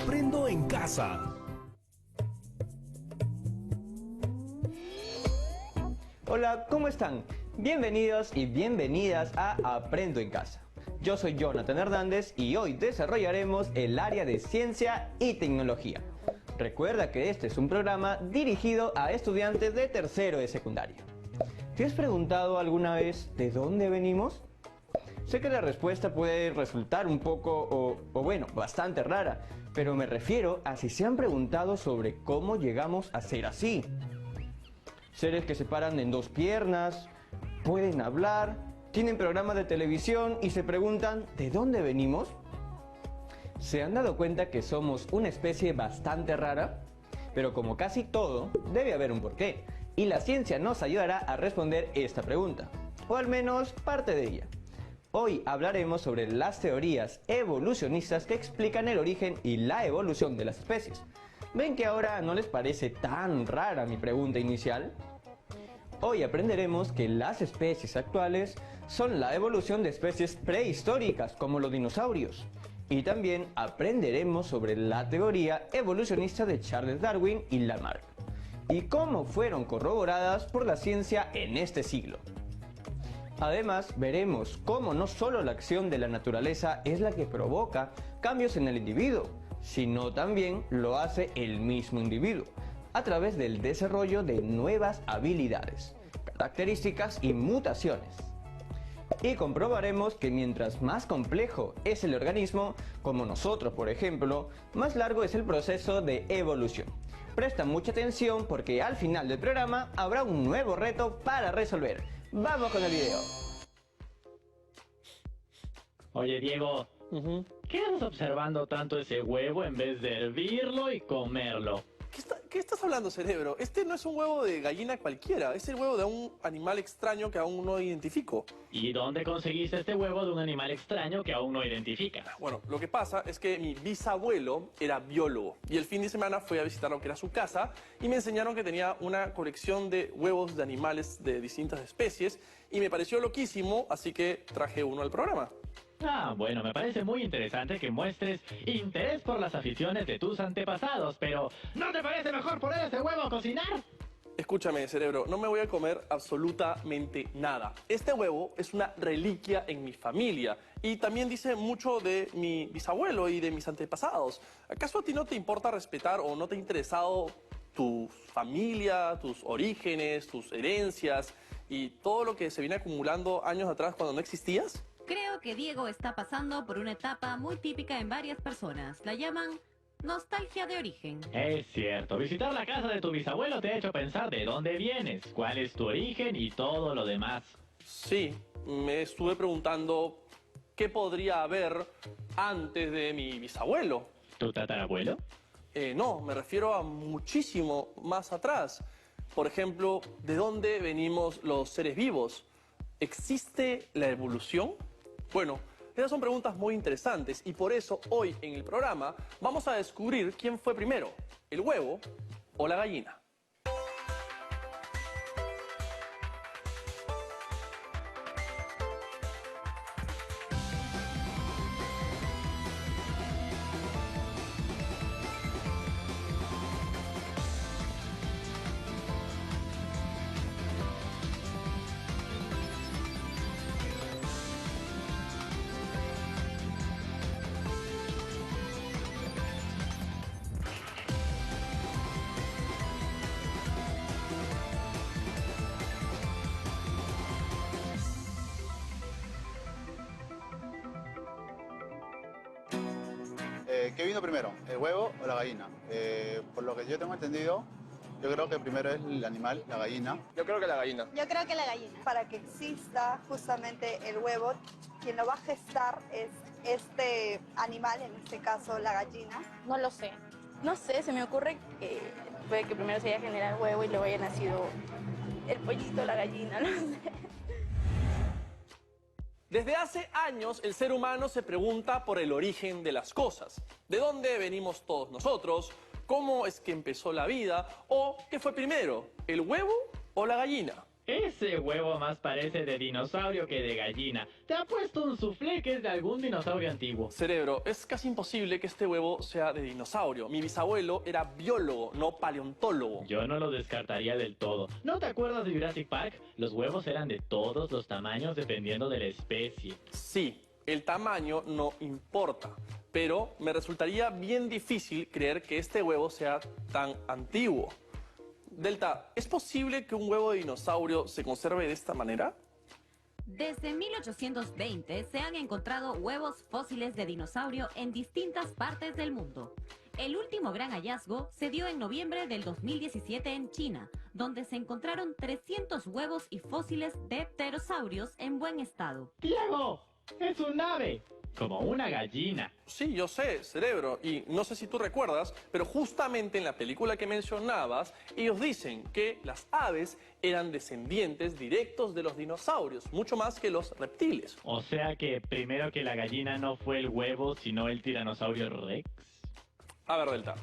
Aprendo en casa. Hola, ¿cómo están? Bienvenidos y bienvenidas a Aprendo en Casa. Yo soy Jonathan Hernández y hoy desarrollaremos el área de ciencia y tecnología. Recuerda que este es un programa dirigido a estudiantes de tercero de secundaria. ¿Te has preguntado alguna vez de dónde venimos? Sé que la respuesta puede resultar un poco, bueno, bastante rara, pero me refiero a si se han preguntado sobre cómo llegamos a ser así. Seres que se paran en dos piernas, pueden hablar, tienen programas de televisión y se preguntan ¿de dónde venimos? ¿Se han dado cuenta que somos una especie bastante rara? Pero como casi todo, debe haber un porqué, y la ciencia nos ayudará a responder esta pregunta, o al menos parte de ella. Hoy hablaremos sobre las teorías evolucionistas que explican el origen y la evolución de las especies. ¿Ven que ahora no les parece tan rara mi pregunta inicial? Hoy aprenderemos que las especies actuales son la evolución de especies prehistóricas como los dinosaurios. Y también aprenderemos sobre la teoría evolucionista de Charles Darwin y Lamarck, y cómo fueron corroboradas por la ciencia en este siglo. Además, veremos cómo no solo la acción de la naturaleza es la que provoca cambios en el individuo, sino también lo hace el mismo individuo, a través del desarrollo de nuevas habilidades, características y mutaciones. Y comprobaremos que mientras más complejo es el organismo, como nosotros por ejemplo, más largo es el proceso de evolución. Presta mucha atención porque al final del programa habrá un nuevo reto para resolver. ¡Vamos con el video! Oye, Diego, ¿qué haces observando tanto ese huevo en vez de hervirlo y comerlo? ¿Qué estás hablando, cerebro? Este no es un huevo de gallina cualquiera, es el huevo de un animal extraño que aún no identifico. ¿Y dónde conseguiste este huevo de un animal extraño que aún no identificas? Bueno, lo que pasa es que mi bisabuelo era biólogo y el fin de semana fui a visitar lo que era su casa y me enseñaron que tenía una colección de huevos de animales de distintas especies y me pareció loquísimo, así que traje uno al programa. Ah, bueno, me parece muy interesante que muestres interés por las aficiones de tus antepasados, pero ¿no te parece mejor poner ese huevo a cocinar? Escúchame, cerebro, no me voy a comer absolutamente nada. Este huevo es una reliquia en mi familia y también dice mucho de mi bisabuelo y de mis antepasados. ¿Acaso a ti no te importa respetar o no te ha interesado tu familia, tus orígenes, tus herencias y todo lo que se viene acumulando años atrás cuando no existías? Creo que Diego está pasando por una etapa muy típica en varias personas. La llaman nostalgia de origen. Es cierto, visitar la casa de tu bisabuelo te ha hecho pensar de dónde vienes, cuál es tu origen y todo lo demás. Sí, me estuve preguntando qué podría haber antes de mi bisabuelo. ¿Tu tatarabuelo? No, me refiero a muchísimo más atrás. Por ejemplo, ¿de dónde venimos los seres vivos? ¿Existe la evolución? Bueno, esas son preguntas muy interesantes y por eso hoy en el programa vamos a descubrir quién fue primero, el huevo o la gallina. ¿Qué vino primero, el huevo o la gallina? Por lo que yo tengo entendido, yo creo que primero es el animal, la gallina. Yo creo que la gallina. Yo creo que la gallina. Para que exista justamente el huevo, quien lo va a gestar es este animal, en este caso la gallina. No lo sé. No sé, se me ocurre que puede que primero se haya generado el huevo y luego haya nacido el pollito, la gallina, no sé. Desde hace años el ser humano se pregunta por el origen de las cosas. ¿De dónde venimos todos nosotros? ¿Cómo es que empezó la vida? ¿O qué fue primero, el huevo o la gallina? Ese huevo más parece de dinosaurio que de gallina. Te ha puesto un soufflé que es de algún dinosaurio antiguo. Cerebro, es casi imposible que este huevo sea de dinosaurio. Mi bisabuelo era biólogo, no paleontólogo. Yo no lo descartaría del todo. ¿No te acuerdas de Jurassic Park? Los huevos eran de todos los tamaños dependiendo de la especie. Sí, el tamaño no importa, pero me resultaría bien difícil creer que este huevo sea tan antiguo. Delta, ¿es posible que un huevo de dinosaurio se conserve de esta manera? Desde 1820 se han encontrado huevos fósiles de dinosaurio en distintas partes del mundo. El último gran hallazgo se dio en noviembre del 2017 en China, donde se encontraron 300 huevos y fósiles de pterosaurios en buen estado. ¡Diego! ¡Es un ave! Como una gallina. Sí, yo sé, Cerebro, y no sé si tú recuerdas, pero justamente en la película que mencionabas, ellos dicen que las aves eran descendientes directos de los dinosaurios, mucho más que los reptiles. O sea que primero que la gallina no fue el huevo, sino el tiranosaurio Rex. A ver, Delta,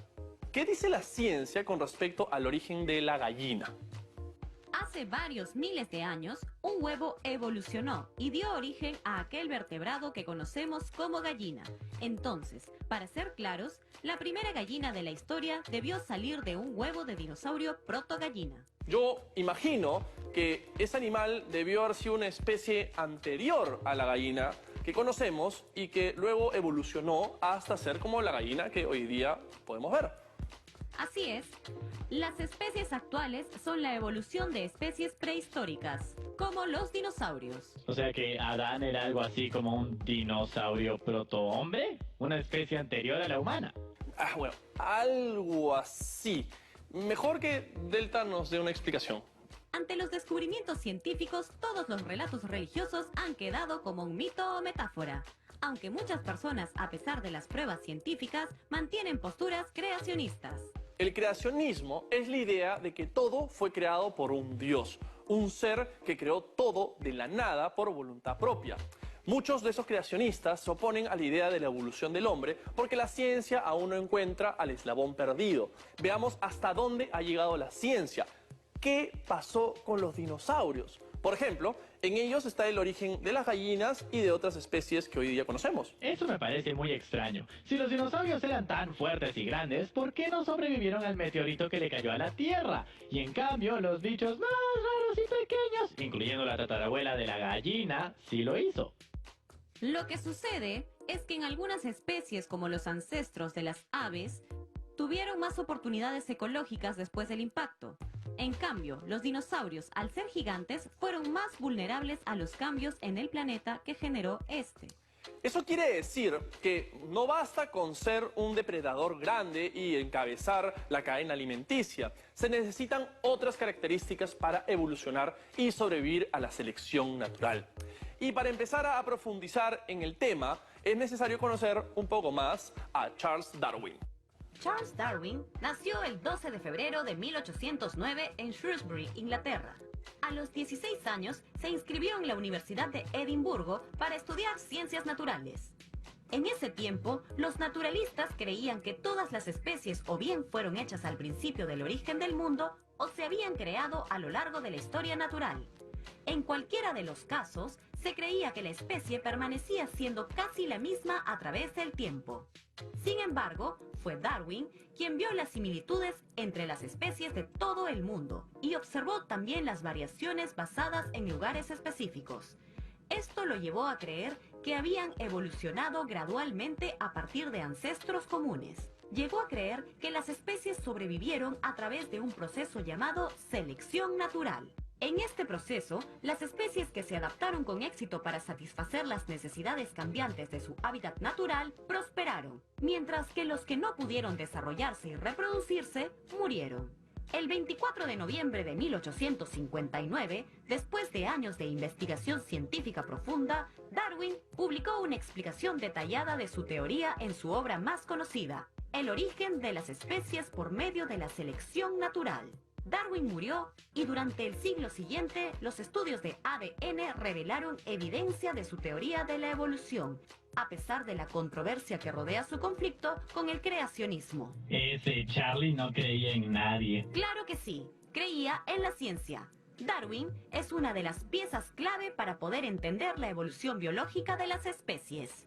¿qué dice la ciencia con respecto al origen de la gallina? Hace varios miles de años, un huevo evolucionó y dio origen a aquel vertebrado que conocemos como gallina. Entonces, para ser claros, la primera gallina de la historia debió salir de un huevo de dinosaurio protogallina. Yo imagino que ese animal debió haber sido una especie anterior a la gallina que conocemos y que luego evolucionó hasta ser como la gallina que hoy día podemos ver. Así es, las especies actuales son la evolución de especies prehistóricas, como los dinosaurios. O sea que Adán era algo así como un dinosaurio protohombre, una especie anterior a la humana. Bueno, algo así. Mejor que Delta nos dé una explicación. Ante los descubrimientos científicos, todos los relatos religiosos han quedado como un mito o metáfora. Aunque muchas personas, a pesar de las pruebas científicas, mantienen posturas creacionistas. El creacionismo es la idea de que todo fue creado por un Dios, un ser que creó todo de la nada por voluntad propia. Muchos de esos creacionistas se oponen a la idea de la evolución del hombre porque la ciencia aún no encuentra al eslabón perdido. Veamos hasta dónde ha llegado la ciencia. ¿Qué pasó con los dinosaurios? Por ejemplo, en ellos está el origen de las gallinas y de otras especies que hoy día conocemos. Eso me parece muy extraño. Si los dinosaurios eran tan fuertes y grandes, ¿por qué no sobrevivieron al meteorito que le cayó a la Tierra? Y en cambio, los bichos más raros y pequeños, incluyendo la tatarabuela de la gallina, sí lo hizo. Lo que sucede es que en algunas especies, como los ancestros de las aves, tuvieron más oportunidades ecológicas después del impacto. En cambio, los dinosaurios, al ser gigantes, fueron más vulnerables a los cambios en el planeta que generó este. Eso quiere decir que no basta con ser un depredador grande y encabezar la cadena alimenticia. Se necesitan otras características para evolucionar y sobrevivir a la selección natural. Y para empezar a profundizar en el tema, es necesario conocer un poco más a Charles Darwin. Charles Darwin nació el 12 de febrero de 1809 en Shrewsbury, Inglaterra. A los 16 años se inscribió en la Universidad de Edimburgo para estudiar ciencias naturales. En ese tiempo, los naturalistas creían que todas las especies o bien fueron hechas al principio del origen del mundo o se habían creado a lo largo de la historia natural. En cualquiera de los casos, se creía que la especie permanecía siendo casi la misma a través del tiempo. Sin embargo, fue Darwin quien vio las similitudes entre las especies de todo el mundo y observó también las variaciones basadas en lugares específicos. Esto lo llevó a creer que habían evolucionado gradualmente a partir de ancestros comunes. Llegó a creer que las especies sobrevivieron a través de un proceso llamado selección natural. En este proceso, las especies que se adaptaron con éxito para satisfacer las necesidades cambiantes de su hábitat natural prosperaron, mientras que los que no pudieron desarrollarse y reproducirse murieron. El 24 de noviembre de 1859, después de años de investigación científica profunda, Darwin publicó una explicación detallada de su teoría en su obra más conocida, El origen de las especies por medio de la selección natural. Darwin murió y durante el siglo siguiente los estudios de ADN revelaron evidencia de su teoría de la evolución, a pesar de la controversia que rodea su conflicto con el creacionismo. Ese Charlie no creía en nadie. Claro que sí, creía en la ciencia. Darwin es una de las piezas clave para poder entender la evolución biológica de las especies.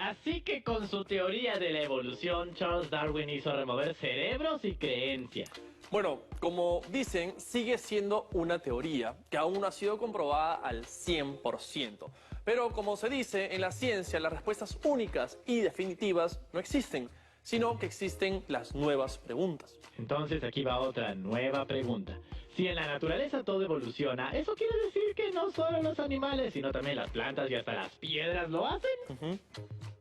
Así que con su teoría de la evolución, Charles Darwin hizo remover cerebros y creencias. Bueno, como dicen, sigue siendo una teoría que aún no ha sido comprobada al 100%. Pero como se dice, en la ciencia las respuestas únicas y definitivas no existen, sino que existen las nuevas preguntas. Entonces aquí va otra nueva pregunta. Si en la naturaleza todo evoluciona, ¿eso quiere decir que no solo los animales, sino también las plantas y hasta las piedras lo hacen?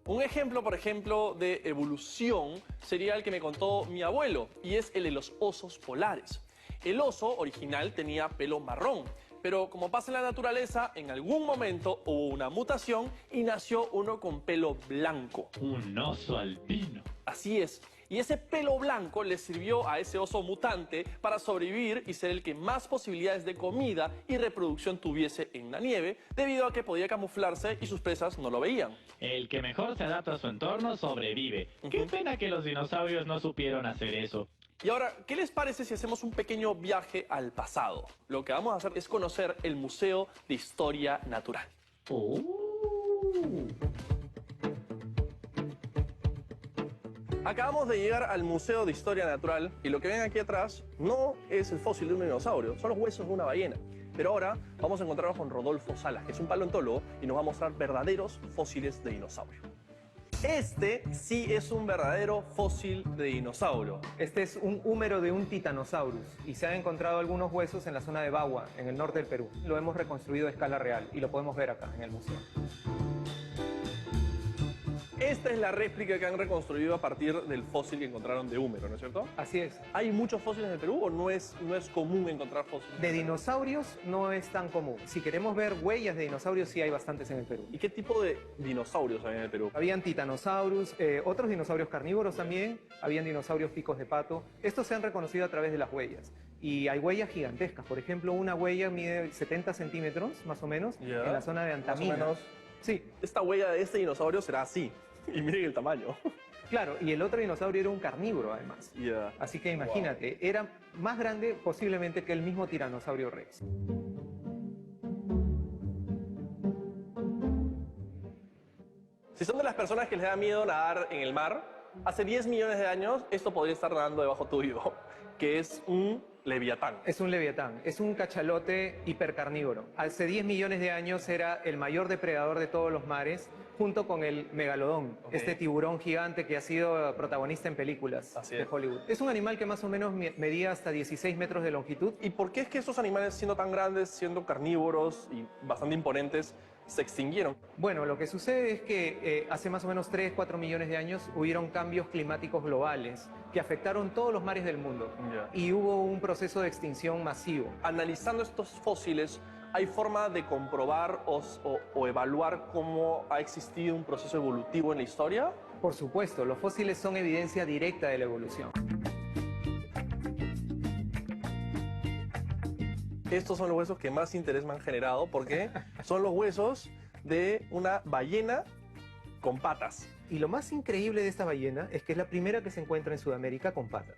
Un ejemplo, por ejemplo, de evolución sería el que me contó mi abuelo, y es el de los osos polares. El oso original tenía pelo marrón, pero como pasa en la naturaleza, en algún momento hubo una mutación y nació uno con pelo blanco. Un oso albino. Así es. Y ese pelo blanco le sirvió a ese oso mutante para sobrevivir y ser el que más posibilidades de comida y reproducción tuviese en la nieve, debido a que podía camuflarse y sus presas no lo veían. El que mejor se adapta a su entorno sobrevive. Qué pena que los dinosaurios no supieron hacer eso. Y ahora, ¿qué les parece si hacemos un pequeño viaje al pasado? Lo que vamos a hacer es conocer el Museo de Historia Natural. Acabamos de llegar al Museo de Historia Natural y lo que ven aquí atrás no es el fósil de un dinosaurio, son los huesos de una ballena. Pero ahora vamos a encontrarnos con Rodolfo Salas, que es un paleontólogo y nos va a mostrar verdaderos fósiles de dinosaurio. Este sí es un verdadero fósil de dinosaurio. Este es un húmero de un Titanosaurus y se han encontrado algunos huesos en la zona de Bagua, en el norte del Perú. Lo hemos reconstruido a escala real y lo podemos ver acá en el museo. Esta es la réplica que han reconstruido a partir del fósil que encontraron de húmero, ¿no es cierto? Así es. ¿Hay muchos fósiles en el Perú o no es común encontrar fósiles? De dinosaurios no es tan común. Si queremos ver huellas de dinosaurios, sí hay bastantes en el Perú. ¿Y qué tipo de dinosaurios hay en el Perú? Habían Titanosaurus, otros dinosaurios carnívoros también, habían dinosaurios picos de pato. Estos se han reconocido a través de las huellas. Y hay huellas gigantescas. Por ejemplo, una huella mide 70 centímetros, más o menos, en la zona de Antamina. Más o menos. Sí. Esta huella de este dinosaurio será así. Y miren el tamaño. Claro, y el otro dinosaurio era un carnívoro además. Así que imagínate, era más grande posiblemente que el mismo Tiranosaurio Rex. Si son de las personas que les da miedo nadar en el mar, hace 10 millones de años esto podría estar nadando debajo tuyo, que es un leviatán. Es un leviatán, es un cachalote hipercarnívoro. Hace 10 millones de años era el mayor depredador de todos los mares, junto con el megalodón, este tiburón gigante que ha sido protagonista en películas de Hollywood. Es un animal que más o menos medía hasta 16 metros de longitud. ¿Y por qué es que estos animales, siendo tan grandes, siendo carnívoros y bastante imponentes, se extinguieron? Bueno, lo que sucede es que hace más o menos 3, 4 millones de años hubieron cambios climáticos globales que afectaron todos los mares del mundo y hubo un proceso de extinción masivo. Analizando estos fósiles, ¿hay forma de comprobar o evaluar cómo ha existido un proceso evolutivo en la historia? Por supuesto, los fósiles son evidencia directa de la evolución. Estos son los huesos que más interés me han generado porque son los huesos de una ballena con patas. Y lo más increíble de esta ballena es que es la primera que se encuentra en Sudamérica con patas.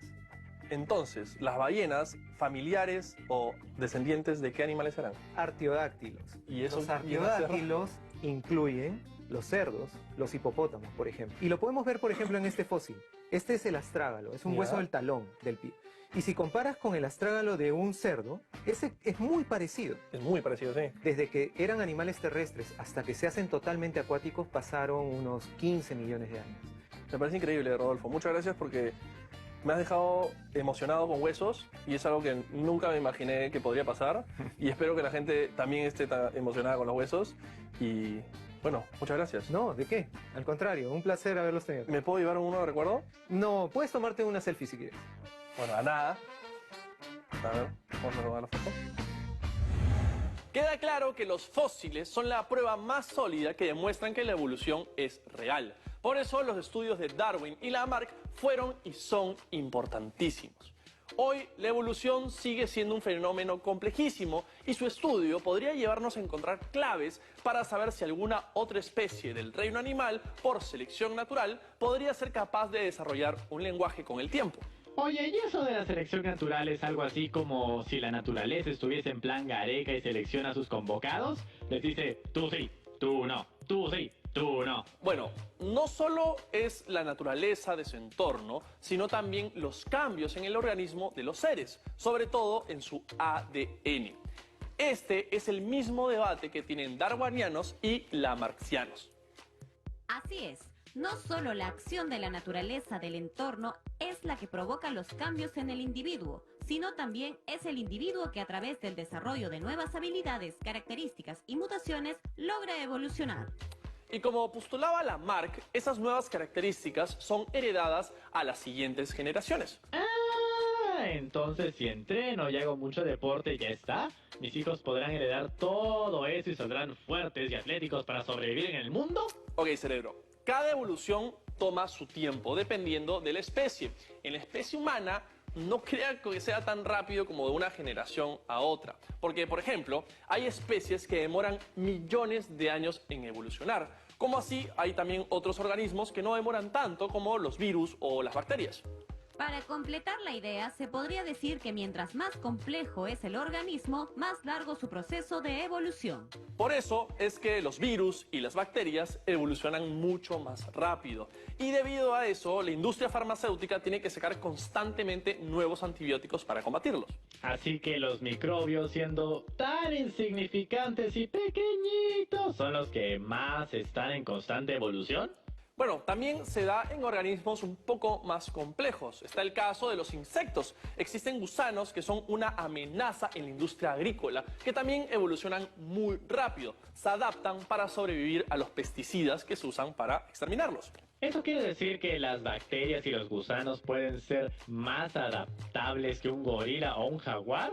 Entonces, ¿las ballenas familiares o descendientes de qué animales serán? Artiodáctilos. ¿Y esos los artiodáctilos incluyen los cerdos, los hipopótamos, por ejemplo. Y lo podemos ver, por ejemplo, en este fósil. Este es el astrágalo, es un hueso del talón del pie. Y si comparas con el astrágalo de un cerdo, ese es muy parecido. Es muy parecido, sí. Desde que eran animales terrestres hasta que se hacen totalmente acuáticos pasaron unos 15 millones de años. Me parece increíble, Rodolfo. Muchas gracias porque me has dejado emocionado con huesos y es algo que nunca me imaginé que podría pasar. Y espero que la gente también esté tan emocionada con los huesos. Y bueno, muchas gracias. No, ¿de qué? Al contrario, un placer haberlos tenido. ¿Me puedo llevar uno de recuerdo? No, puedes tomarte una selfie si quieres. Bueno, a nada. A ver, vamos a tomar la foto. Queda claro que los fósiles son la prueba más sólida que demuestran que la evolución es real. Por eso los estudios de Darwin y Lamarck fueron y son importantísimos. Hoy la evolución sigue siendo un fenómeno complejísimo y su estudio podría llevarnos a encontrar claves para saber si alguna otra especie del reino animal, por selección natural, podría ser capaz de desarrollar un lenguaje con el tiempo. Oye, ¿y eso de la selección natural es algo así como si la naturaleza estuviese en plan Gareca y selecciona a sus convocados? Les dice, tú sí, tú no, tú sí, tú no. Bueno, no solo es la naturaleza de su entorno, sino también los cambios en el organismo de los seres, sobre todo en su ADN. Este es el mismo debate que tienen darwinianos y lamarckianos. Así es, no solo la acción de la naturaleza del entorno es la que provoca los cambios en el individuo, sino también es el individuo que a través del desarrollo de nuevas habilidades, características y mutaciones logra evolucionar. Y como postulaba Lamarck, esas nuevas características son heredadas a las siguientes generaciones. Entonces si entreno y hago mucho deporte, ¿ya está? ¿Mis hijos podrán heredar todo eso y saldrán fuertes y atléticos para sobrevivir en el mundo? Ok, cerebro. Cada evolución toma su tiempo dependiendo de la especie. En la especie humana, no crea que sea tan rápido como de una generación a otra. Porque, por ejemplo, hay especies que demoran millones de años en evolucionar. Como así, hay también otros organismos que no demoran tanto como los virus o las bacterias. Para completar la idea, se podría decir que mientras más complejo es el organismo, más largo su proceso de evolución. Por eso es que los virus y las bacterias evolucionan mucho más rápido. Y debido a eso, la industria farmacéutica tiene que sacar constantemente nuevos antibióticos para combatirlos. Así que los microbios, siendo tan insignificantes y pequeñitos, son los que más están en constante evolución. Bueno, también se da en organismos un poco más complejos. Está el caso de los insectos. Existen gusanos que son una amenaza en la industria agrícola, que también evolucionan muy rápido. Se adaptan para sobrevivir a los pesticidas que se usan para exterminarlos. ¿Eso quiere decir que las bacterias y los gusanos pueden ser más adaptables que un gorila o un jaguar?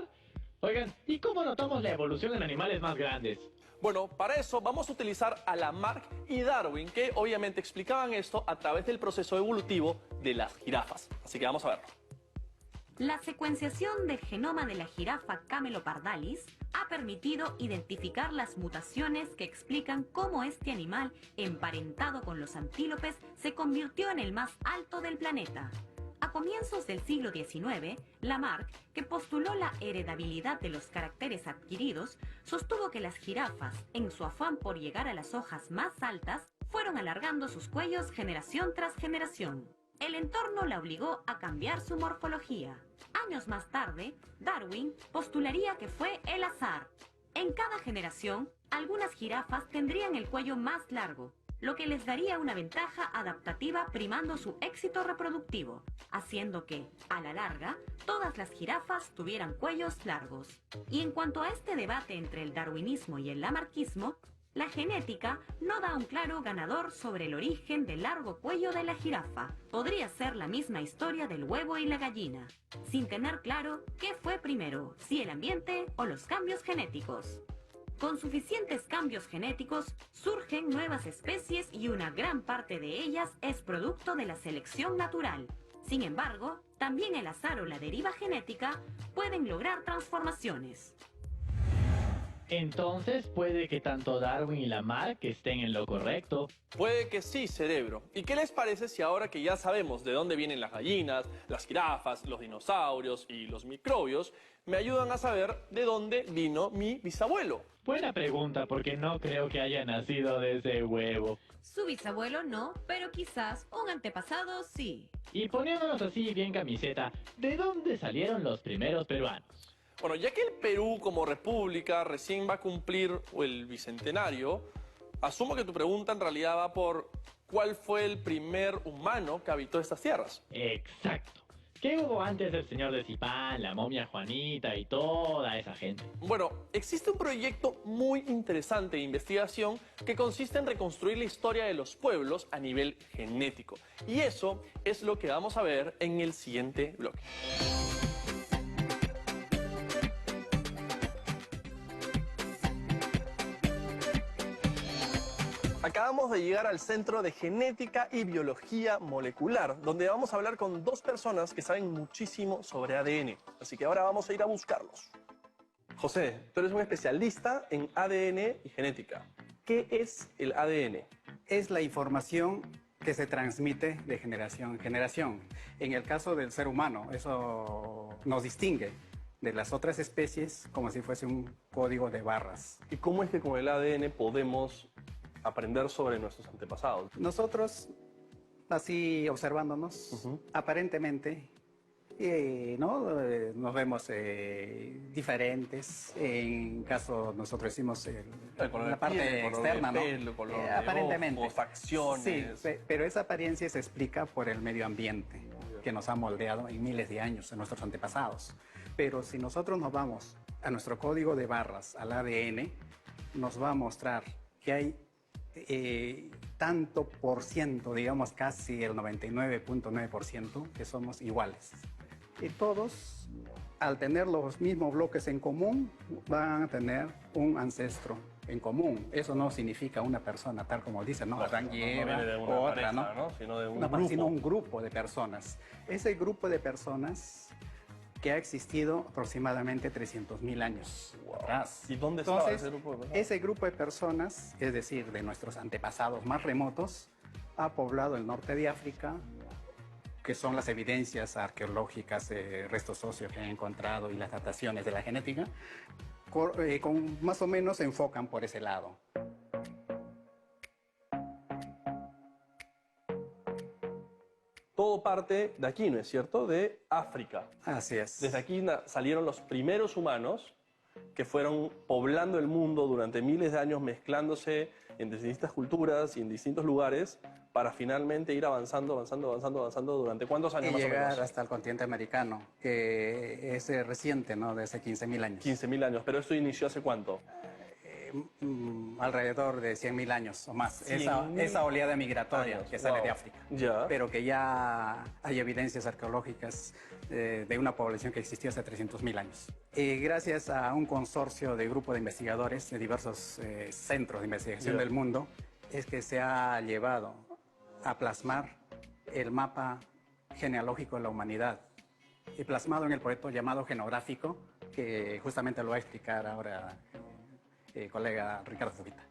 Oigan, ¿y cómo notamos la evolución en animales más grandes? Bueno, para eso vamos a utilizar a Lamarck y Darwin, que obviamente explicaban esto a través del proceso evolutivo de las jirafas. Así que vamos a verlo. La secuenciación del genoma de la jirafa Camelopardalis ha permitido identificar las mutaciones que explican cómo este animal, emparentado con los antílopes, se convirtió en el más alto del planeta. A comienzos del siglo XIX, Lamarck, que postuló la heredabilidad de los caracteres adquiridos, sostuvo que las jirafas, en su afán por llegar a las hojas más altas, fueron alargando sus cuellos generación tras generación. El entorno la obligó a cambiar su morfología. Años más tarde, Darwin postularía que fue el azar. En cada generación, algunas jirafas tendrían el cuello más largo, lo que les daría una ventaja adaptativa primando su éxito reproductivo, haciendo que, a la larga, todas las jirafas tuvieran cuellos largos. Y en cuanto a este debate entre el darwinismo y el lamarckismo, la genética no da un claro ganador sobre el origen del largo cuello de la jirafa. Podría ser la misma historia del huevo y la gallina, sin tener claro qué fue primero, si el ambiente o los cambios genéticos. Con suficientes cambios genéticos, surgen nuevas especies y una gran parte de ellas es producto de la selección natural. Sin embargo, también el azar o la deriva genética pueden lograr transformaciones. Entonces puede que tanto Darwin y Lamarck estén en lo correcto. Puede que sí, cerebro. ¿Y qué les parece si ahora que ya sabemos de dónde vienen las gallinas, las jirafas, los dinosaurios y los microbios, me ayudan a saber de dónde vino mi bisabuelo? Buena pregunta, porque no creo que haya nacido de ese huevo. Su bisabuelo no, pero quizás un antepasado sí. Y poniéndonos así bien camiseta, ¿de dónde salieron los primeros peruanos? Bueno, ya que el Perú como república recién va a cumplir el bicentenario, asumo que tu pregunta en realidad va por ¿cuál fue el primer humano que habitó estas tierras? Exacto. ¿Qué hubo antes del señor de Zipán, la momia Juanita y toda esa gente? Bueno, existe un proyecto muy interesante de investigación que consiste en reconstruir la historia de los pueblos a nivel genético. Y eso es lo que vamos a ver en el siguiente bloque. Acabamos de llegar al Centro de Genética y Biología Molecular, donde vamos a hablar con dos personas que saben muchísimo sobre ADN. Así que ahora vamos a ir a buscarlos. José, tú eres un especialista en ADN y genética. ¿Qué es el ADN? Es la información que se transmite de generación en generación. En el caso del ser humano, eso nos distingue de las otras especies como si fuese un código de barras. ¿Y cómo es que con el ADN podemos aprender sobre nuestros antepasados? Nosotros, así observándonos, aparentemente, ¿no? Nos vemos diferentes. En caso, nosotros hicimos la parte externa, ¿no? Pelo, color de aparentemente. ojos, facciones. Sí, pero esa apariencia se explica por el medio ambiente que nos ha moldeado en miles de años, en nuestros antepasados. Pero si nosotros nos vamos a nuestro código de barras, al ADN, nos va a mostrar que hay tanto por ciento, digamos casi el 99.9%, que somos iguales. Y todos, al tener los mismos bloques en común, van a tener un ancestro en común. Eso no significa una persona, tal como dicen, ¿no? Adán y Eva, viene de una o otra, pareja, ¿no? Sino de un No, grupo. sino un grupo de personas. Ese grupo de personas que ha existido aproximadamente 300.000 años atrás. ¿Y dónde estaba Entonces, ese grupo de personas? ese grupo de personas, es decir, de nuestros antepasados más remotos, ha poblado el norte de África, que son las evidencias arqueológicas, restos óseos que han encontrado y las dataciones de la genética, más o menos se enfocan por ese lado. Todo parte de aquí, ¿no es cierto? De África. Así es. Desde aquí salieron los primeros humanos que fueron poblando el mundo durante miles de años, mezclándose en distintas culturas y en distintos lugares, para finalmente ir avanzando durante ¿cuántos años Y más o llegar menos? hasta el continente americano, que es reciente, ¿no? De hace 15.000 años. 15.000 años, pero esto inició ¿hace cuánto? Alrededor de 100.000 años o más. 100.000 Esa oleada migratoria años, que sale wow. de África. Ya. Pero que ya hay evidencias arqueológicas de una población que existió hace 300.000 años. Gracias a un consorcio de grupo de investigadores de diversos centros de investigación del mundo, es que se ha llevado a plasmar el mapa genealógico de la humanidad, y plasmado en el proyecto llamado Genográfico, que justamente lo va a explicar ahora el colega Ricardo Zubita.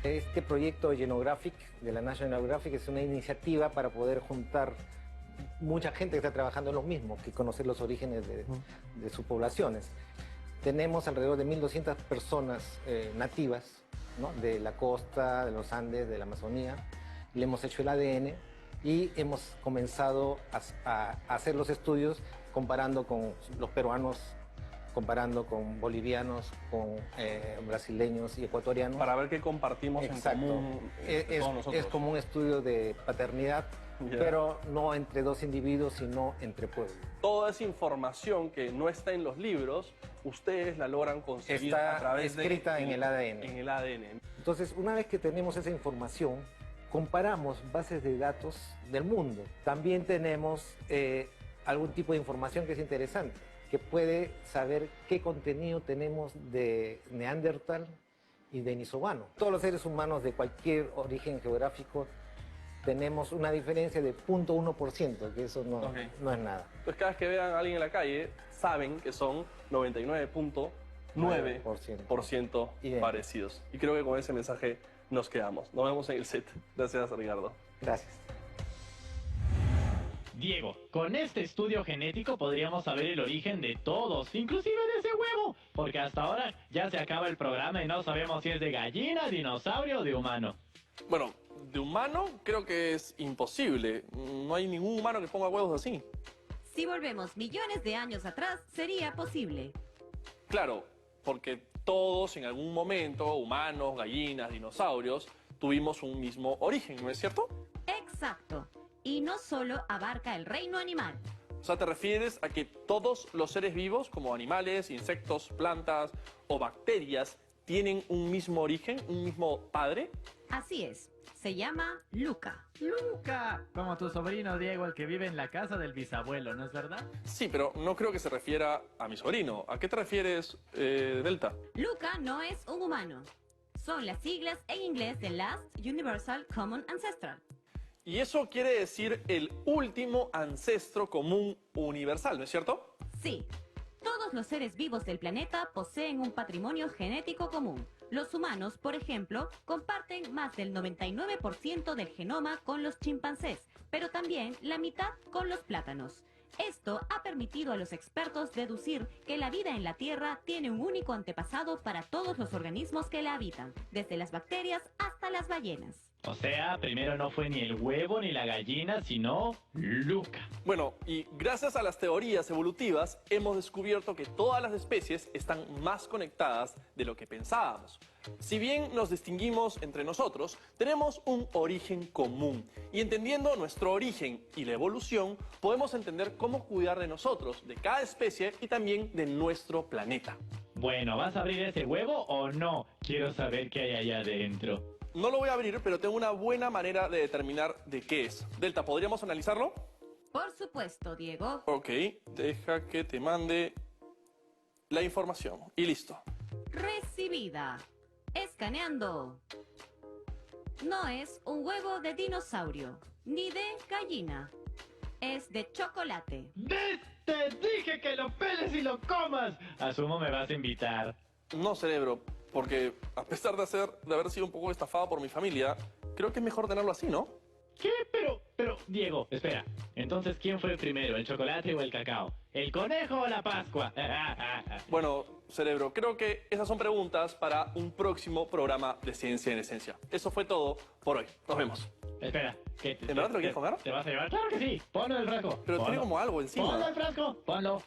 Este proyecto Genographic de la National Geographic es una iniciativa para poder juntar mucha gente que está trabajando en lo mismo, que conocer los orígenes de sus poblaciones. Tenemos alrededor de 1.200 personas nativas, ¿no? De la costa, de los Andes, de la Amazonía. Le hemos hecho el ADN y hemos comenzado a hacer los estudios comparando con los peruanos, comparando con bolivianos, con brasileños y ecuatorianos. Para ver qué compartimos en común todos nosotros. Es como un estudio de paternidad, pero no entre dos individuos, sino entre pueblos. Toda esa información que no está en los libros, ustedes la logran conseguir Está a través escrita en el ADN. En el ADN. Entonces, una vez que tenemos esa información, comparamos bases de datos del mundo. También tenemos algún tipo de información que es interesante, que puede saber qué contenido tenemos de Neandertal y Denisovano. Todos los seres humanos de cualquier origen geográfico tenemos una diferencia de 0.1%, que eso no es nada. Entonces cada vez que vean a alguien en la calle, saben que son 99.9% parecidos. Y creo que con ese mensaje nos quedamos. Nos vemos en el set. Gracias, Ricardo. Gracias. Diego, con este estudio genético podríamos saber el origen de todos, inclusive de ese huevo, porque hasta ahora ya se acaba el programa y no sabemos si es de gallina, dinosaurio o de humano. Bueno, de humano creo que es imposible. No hay ningún humano que ponga huevos así. Si volvemos millones de años atrás, sería posible. Claro, porque todos en algún momento, humanos, gallinas, dinosaurios, tuvimos un mismo origen, ¿no es cierto? Exacto. Y no solo abarca el reino animal. O sea, ¿te refieres a que todos los seres vivos, como animales, insectos, plantas o bacterias, tienen un mismo origen, un mismo padre? Así es. Se llama Luca. ¡Luca! Como tu sobrino Diego, el que vive en la casa del bisabuelo, ¿no es verdad? Sí, pero no creo que se refiera a mi sobrino. ¿A qué te refieres, Delta? Luca no es un humano. Son las siglas en inglés de Last Universal Common Ancestral. Y eso quiere decir el último ancestro común universal, ¿no es cierto? Sí. Todos los seres vivos del planeta poseen un patrimonio genético común. Los humanos, por ejemplo, comparten más del 99% del genoma con los chimpancés, pero también la mitad con los plátanos. Esto ha permitido a los expertos deducir que la vida en la Tierra tiene un único antepasado para todos los organismos que la habitan, desde las bacterias hasta las ballenas. O sea, primero no fue ni el huevo ni la gallina, sino Luca. Bueno, y gracias a las teorías evolutivas hemos descubierto que todas las especies están más conectadas de lo que pensábamos. Si bien nos distinguimos entre nosotros, tenemos un origen común. Y entendiendo nuestro origen y la evolución, podemos entender cómo cuidar de nosotros, de cada especie y también de nuestro planeta. Bueno, ¿vas a abrir ese huevo o no? Quiero saber qué hay allá adentro. No lo voy a abrir, pero tengo una buena manera de determinar de qué es. Delta, ¿podríamos analizarlo? Por supuesto, Diego. Ok, deja que te mande la información. Y listo. Recibida. Escaneando. No es un huevo de dinosaurio, ni de gallina. Es de chocolate. ¡Te dije que lo peles y lo comas! Asumo me vas a invitar. No, cerebro, porque a pesar de haber sido un poco estafado por mi familia, creo que es mejor tenerlo así, ¿no? ¿Qué? Pero, Diego, espera. Entonces, ¿quién fue primero, el chocolate o el cacao? ¿El conejo o la Pascua? Bueno, cerebro, creo que esas son preguntas para un próximo programa de Ciencia en Esencia. Eso fue todo por hoy. Nos vemos. Espera, ¿qué? ¿En verdad te lo quieres comer? ¿Te vas a llevar? ¡Claro que sí! Ponlo en el frasco. Pero Ponlo. tiene como algo encima. ¡Ponlo en el frasco! ¡Ponlo!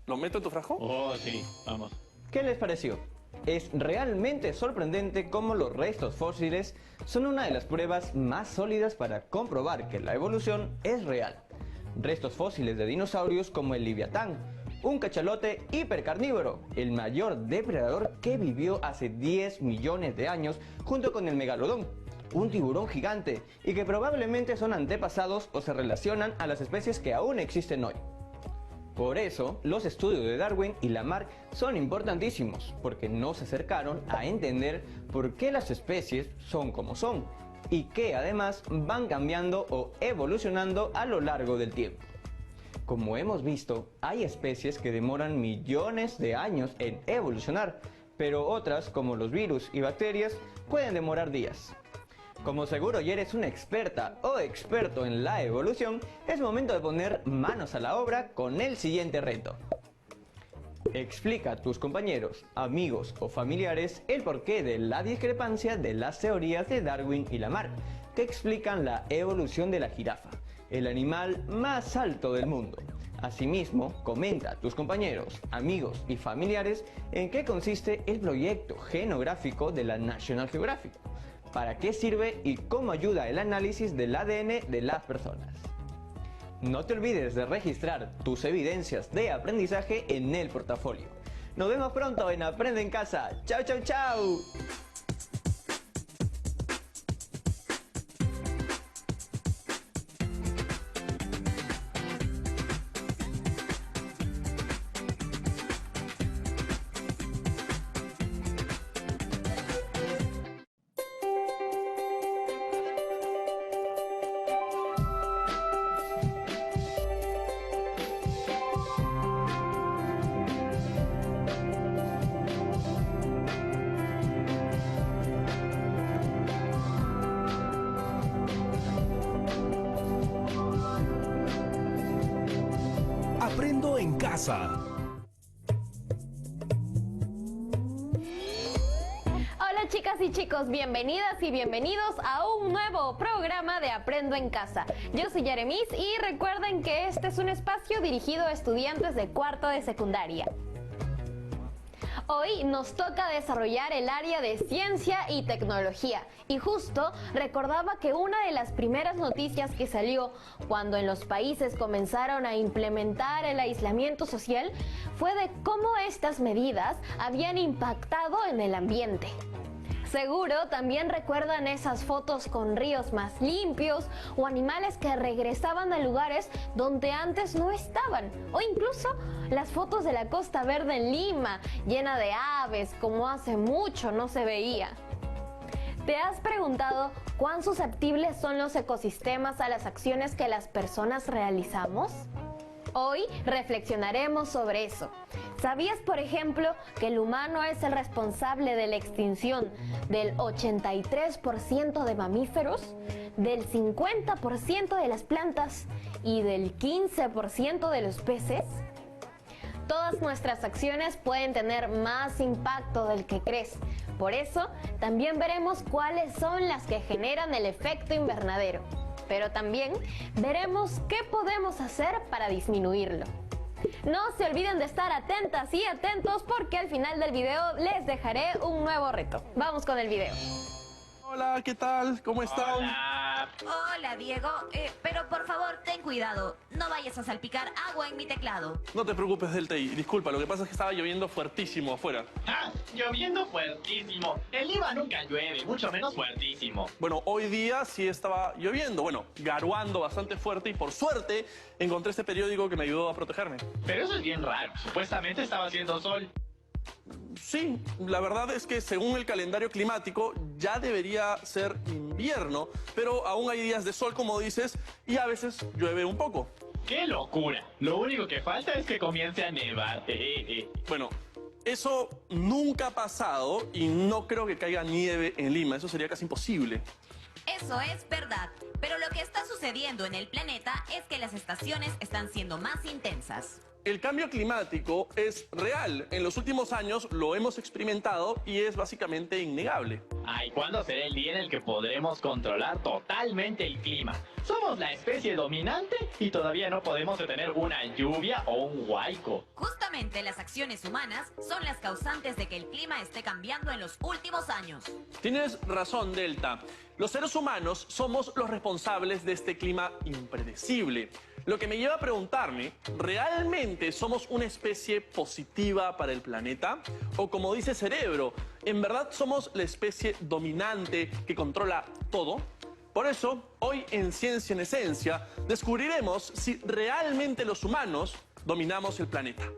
¿Lo meto en tu frasco? Oh, sí, vamos. ¿Qué les pareció? Es realmente sorprendente cómo los restos fósiles son una de las pruebas más sólidas para comprobar que la evolución es real. Restos fósiles de dinosaurios como el Leviatán, un cachalote hipercarnívoro, el mayor depredador que vivió hace 10 millones de años junto con el megalodón, un tiburón gigante y que probablemente son antepasados o se relacionan a las especies que aún existen hoy. Por eso, los estudios de Darwin y Lamarck son importantísimos, porque nos acercaron a entender por qué las especies son como son, y que además van cambiando o evolucionando a lo largo del tiempo. Como hemos visto, hay especies que demoran millones de años en evolucionar, pero otras, como los virus y bacterias, pueden demorar días. Como seguro ya eres una experta o experto en la evolución, es momento de poner manos a la obra con el siguiente reto. Explica a tus compañeros, amigos o familiares el porqué de la discrepancia de las teorías de Darwin y Lamarck, que explican la evolución de la jirafa, el animal más alto del mundo. Asimismo, comenta a tus compañeros, amigos y familiares en qué consiste el proyecto genográfico de la National Geographic, para qué sirve y cómo ayuda el análisis del ADN de las personas. No te olvides de registrar tus evidencias de aprendizaje en el portafolio. Nos vemos pronto en Aprende en Casa. ¡Chao, chao, chao! Aprendo en Casa. Hola chicas y chicos, bienvenidas y bienvenidos a un nuevo programa de Aprendo en Casa. Yo soy Yaremis y recuerden que este es un espacio dirigido a estudiantes de cuarto de secundaria. Hoy nos toca desarrollar el área de ciencia y tecnología y justo recordaba que una de las primeras noticias que salió cuando en los países comenzaron a implementar el aislamiento social fue de cómo estas medidas habían impactado en el ambiente. Seguro también recuerdan esas fotos con ríos más limpios o animales que regresaban a lugares donde antes no estaban, o incluso las fotos de la Costa Verde en Lima, llena de aves como hace mucho no se veía. ¿Te has preguntado cuán susceptibles son los ecosistemas a las acciones que las personas realizamos? Hoy reflexionaremos sobre eso. ¿Sabías, por ejemplo, que el humano es el responsable de la extinción del 83% de mamíferos, del 50% de las plantas y del 15% de los peces? Todas nuestras acciones pueden tener más impacto del que crees. Por eso, también veremos cuáles son las que generan el efecto invernadero. Pero también veremos qué podemos hacer para disminuirlo. No se olviden de estar atentas y atentos porque al final del video les dejaré un nuevo reto. Vamos con el video. Hola, ¿qué tal? ¿Cómo están? Hola. Hola, Diego. Pero por favor, ten cuidado. No vayas a salpicar agua en mi teclado. No te preocupes, Delta, y disculpa, lo que pasa es que estaba lloviendo fuertísimo afuera. Ah, lloviendo fuertísimo. En Lima nunca llueve, mucho menos fuertísimo. Bueno, hoy día sí estaba lloviendo, bueno, garuando bastante fuerte y por suerte encontré este periódico que me ayudó a protegerme. Pero eso es bien raro. Supuestamente estaba haciendo sol. Sí, la verdad es que según el calendario climático ya debería ser invierno, pero aún hay días de sol, como dices, y a veces llueve un poco. ¡Qué locura! Lo único que falta es que comience a nevar. Bueno, eso nunca ha pasado y no creo que caiga nieve en Lima, eso sería casi imposible. Eso es verdad. Pero lo que está sucediendo en el planeta es que las estaciones están siendo más intensas. El cambio climático es real. En los últimos años lo hemos experimentado y es básicamente innegable. Ay, ¿cuándo será el día en el que podremos controlar totalmente el clima? Somos la especie dominante y todavía no podemos detener una lluvia o un huaico. Justamente las acciones humanas son las causantes de que el clima esté cambiando en los últimos años. Tienes razón, Delta. Los seres humanos somos los responsables de este clima impredecible. Lo que me lleva a preguntarme, ¿realmente somos una especie positiva para el planeta? O como dice Cerebro, ¿en verdad somos la especie dominante que controla todo? Por eso, hoy en Ciencia en Esencia, descubriremos si realmente los humanos dominamos el planeta.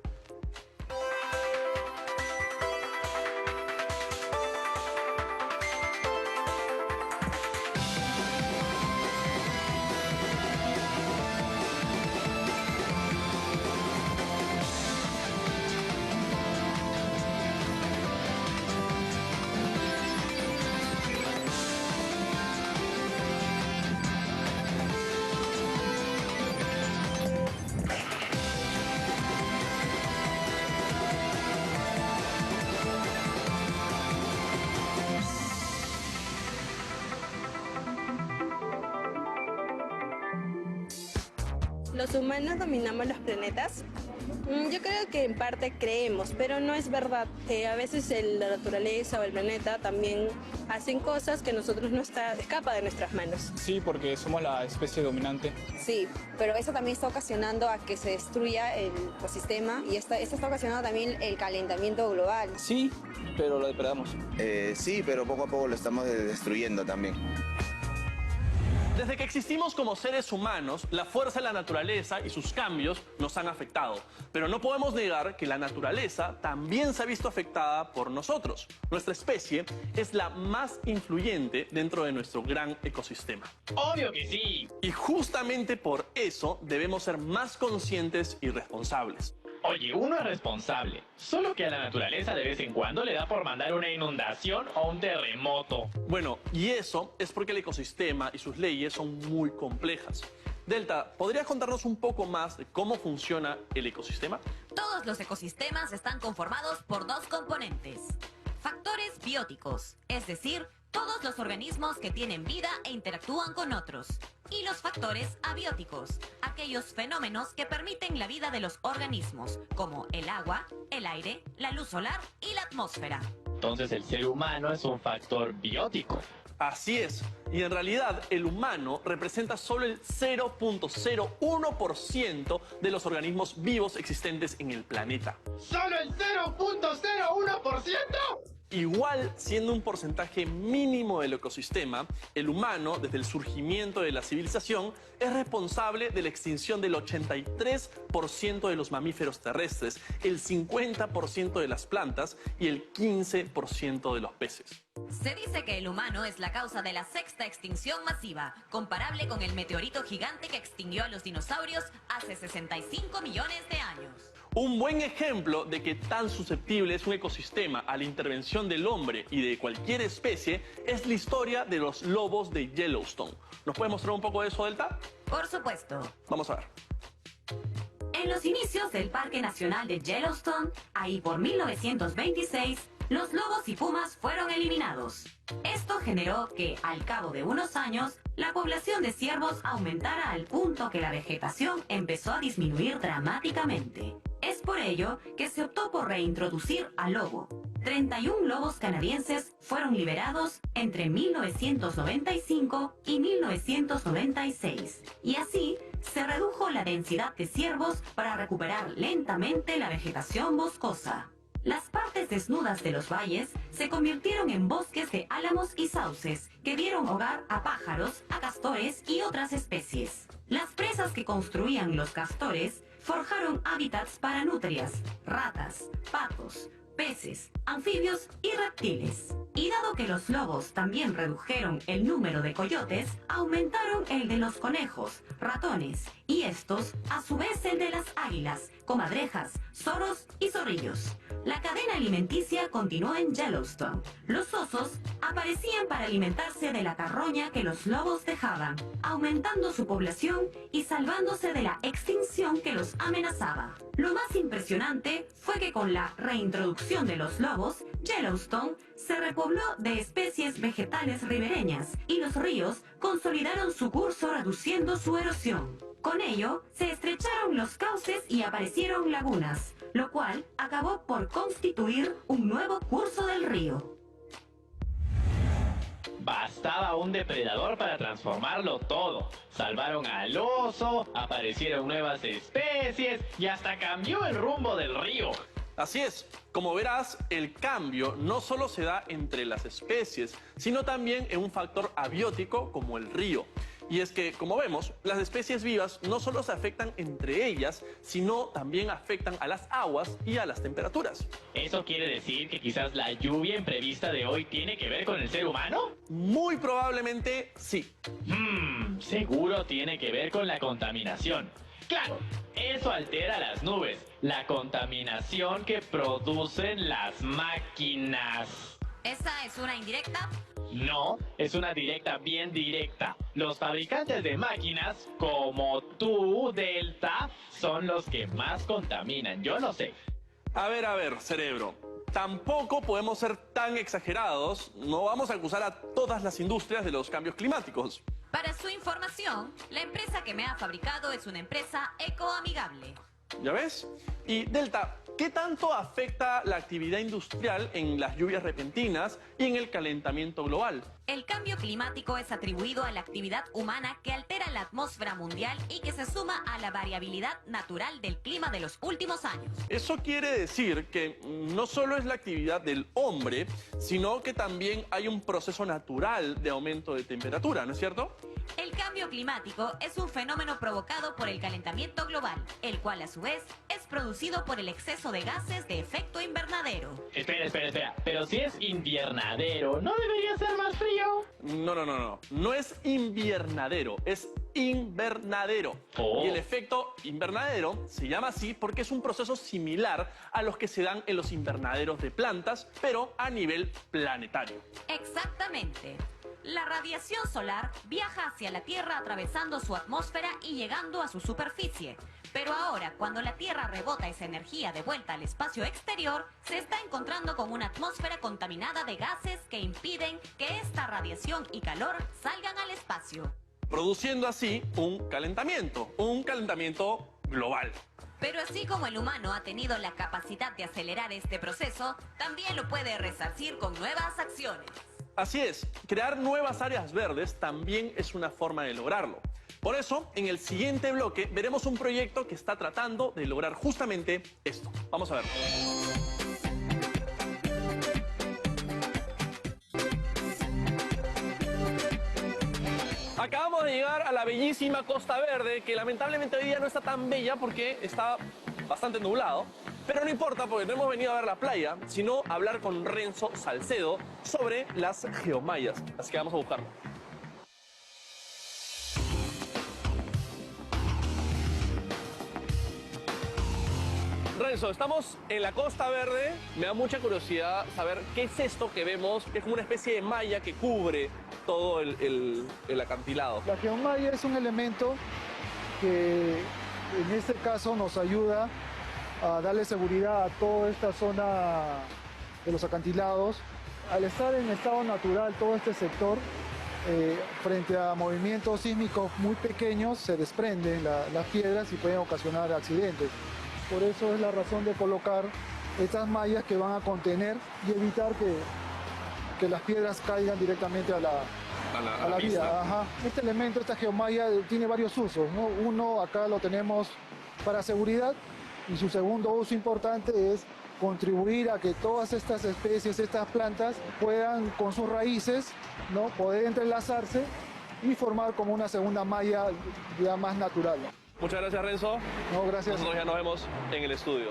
¿Los humanos dominamos los planetas? Yo creo que en parte creemos, pero no es verdad. A veces la naturaleza o el planeta también hacen cosas que nosotros no escapa de nuestras manos. Sí, porque somos la especie dominante. Sí, pero eso también está ocasionando a que se destruya el ecosistema y esto está ocasionando también el calentamiento global. Sí, pero lo depredamos. Sí, pero poco a poco lo estamos destruyendo también. Desde que existimos como seres humanos, la fuerza de la naturaleza y sus cambios nos han afectado. Pero no podemos negar que la naturaleza también se ha visto afectada por nosotros. Nuestra especie es la más influyente dentro de nuestro gran ecosistema. ¡Obvio que sí! Y justamente por eso debemos ser más conscientes y responsables. Oye, uno es responsable, solo que a la naturaleza de vez en cuando le da por mandar una inundación o un terremoto. Bueno, y eso es porque el ecosistema y sus leyes son muy complejas. Delta, ¿podrías contarnos un poco más de cómo funciona el ecosistema? Todos los ecosistemas están conformados por dos componentes. Factores bióticos, es decir, todos los organismos que tienen vida e interactúan con otros. Y los factores abióticos, aquellos fenómenos que permiten la vida de los organismos, como el agua, el aire, la luz solar y la atmósfera. Entonces el ser humano es un factor biótico. Así es, y en realidad el humano representa solo el 0.01% de los organismos vivos existentes en el planeta. ¿Solo el 0.01%? Igual, siendo un porcentaje mínimo del ecosistema, el humano, desde el surgimiento de la civilización, es responsable de la extinción del 83% de los mamíferos terrestres, el 50% de las plantas y el 15% de los peces. Se dice que el humano es la causa de la sexta extinción masiva, comparable con el meteorito gigante que extinguió a los dinosaurios hace 65 millones de años. Un buen ejemplo de que tan susceptible es un ecosistema a la intervención del hombre y de cualquier especie es la historia de los lobos de Yellowstone. ¿Nos puede mostrar un poco de eso, Delta? Por supuesto. Vamos a ver. En los inicios del Parque Nacional de Yellowstone, ahí por 1926, los lobos y pumas fueron eliminados. Esto generó que, al cabo de unos años, la población de ciervos aumentara al punto que la vegetación empezó a disminuir dramáticamente. Es por ello que se optó por reintroducir al lobo. 31 lobos canadienses fueron liberados entre 1995 y 1996. Y así se redujo la densidad de ciervos para recuperar lentamente la vegetación boscosa. Las partes desnudas de los valles se convirtieron en bosques de álamos y sauces que dieron hogar a pájaros, a castores y otras especies. Las presas que construían los castores forjaron hábitats para nutrias, ratas, patos, peces, anfibios y reptiles. Y dado que los lobos también redujeron el número de coyotes, aumentaron el de los conejos, ratones y estos, a su vez, el de las águilas, comadrejas, zorros y zorrillos. La cadena alimenticia continuó en Yellowstone. Los osos aparecían para alimentarse de la carroña que los lobos dejaban, aumentando su población y salvándose de la extinción que los amenazaba. Lo más impresionante fue que con la reintroducción de los lobos, Yellowstone se repobló de especies vegetales ribereñas y los ríos consolidaron su curso reduciendo su erosión. Con ello, se estrecharon los cauces y aparecieron lagunas, lo cual acabó por constituir un nuevo curso del río. Bastaba un depredador para transformarlo todo. Salvaron al oso, aparecieron nuevas especies y hasta cambió el rumbo del río. Así es, como verás, el cambio no solo se da entre las especies, sino también en un factor abiótico como el río. Y es que, como vemos, las especies vivas no solo se afectan entre ellas, sino también afectan a las aguas y a las temperaturas. ¿Eso quiere decir que quizás la lluvia imprevista de hoy tiene que ver con el ser humano? Muy probablemente sí. Seguro tiene que ver con la contaminación. Claro, eso altera las nubes, la contaminación que producen las máquinas. ¿Esa es una indirecta? No, es una directa bien directa. Los fabricantes de máquinas, como tú, Delta, son los que más contaminan, yo lo sé. A ver, cerebro. Tampoco podemos ser tan exagerados. No vamos a acusar a todas las industrias de los cambios climáticos. Para su información, la empresa que me ha fabricado es una empresa ecoamigable. ¿Ya ves? Y Delta, ¿qué tanto afecta la actividad industrial en las lluvias repentinas y en el calentamiento global? El cambio climático es atribuido a la actividad humana que altera la atmósfera mundial y que se suma a la variabilidad natural del clima de los últimos años. Eso quiere decir que no solo es la actividad del hombre, sino que también hay un proceso natural de aumento de temperatura, ¿no es cierto? El cambio climático es un fenómeno provocado por el calentamiento global, el cual a su vez es producido por el exceso de gases de efecto invernadero. Espera. Pero si es invernadero, ¿no debería ser más frío? No. No es invernadero, es invernadero. Oh. Y el efecto invernadero se llama así porque es un proceso similar a los que se dan en los invernaderos de plantas, pero a nivel planetario. Exactamente. La radiación solar viaja hacia la Tierra atravesando su atmósfera y llegando a su superficie. Pero ahora, cuando la Tierra rebota esa energía de vuelta al espacio exterior, se está encontrando con una atmósfera contaminada de gases que impiden que esta radiación y calor salgan al espacio, produciendo así un calentamiento global. Pero así como el humano ha tenido la capacidad de acelerar este proceso, también lo puede resarcir con nuevas acciones. Así es, crear nuevas áreas verdes también es una forma de lograrlo. Por eso, en el siguiente bloque veremos un proyecto que está tratando de lograr justamente esto. Vamos a ver. Acabamos de llegar a la bellísima Costa Verde, que lamentablemente hoy día no está tan bella porque está bastante nublado. Pero no importa porque no hemos venido a ver la playa, sino a hablar con Renzo Salcedo sobre las geomallas. Así que vamos a buscarlo. Renzo, estamos en la Costa Verde. Me da mucha curiosidad saber qué es esto que vemos, que es como una especie de malla que cubre todo el acantilado. La geomalla es un elemento que en este caso nos ayuda a darle seguridad a toda esta zona de los acantilados. Al estar en estado natural todo este sector, frente a movimientos sísmicos muy pequeños, se desprenden las piedras y pueden ocasionar accidentes. Por eso es la razón de colocar estas mallas que van a contener y evitar que las piedras caigan directamente a la vía. Ajá. Este elemento, esta geomalla, tiene varios usos, ¿no? Uno, acá lo tenemos para seguridad, y su segundo uso importante es contribuir a que todas estas especies, estas plantas, puedan con sus raíces, ¿no?, poder entrelazarse y formar como una segunda malla ya más natural. Muchas gracias, Renzo. No, gracias. Nosotros ya nos vemos en el estudio.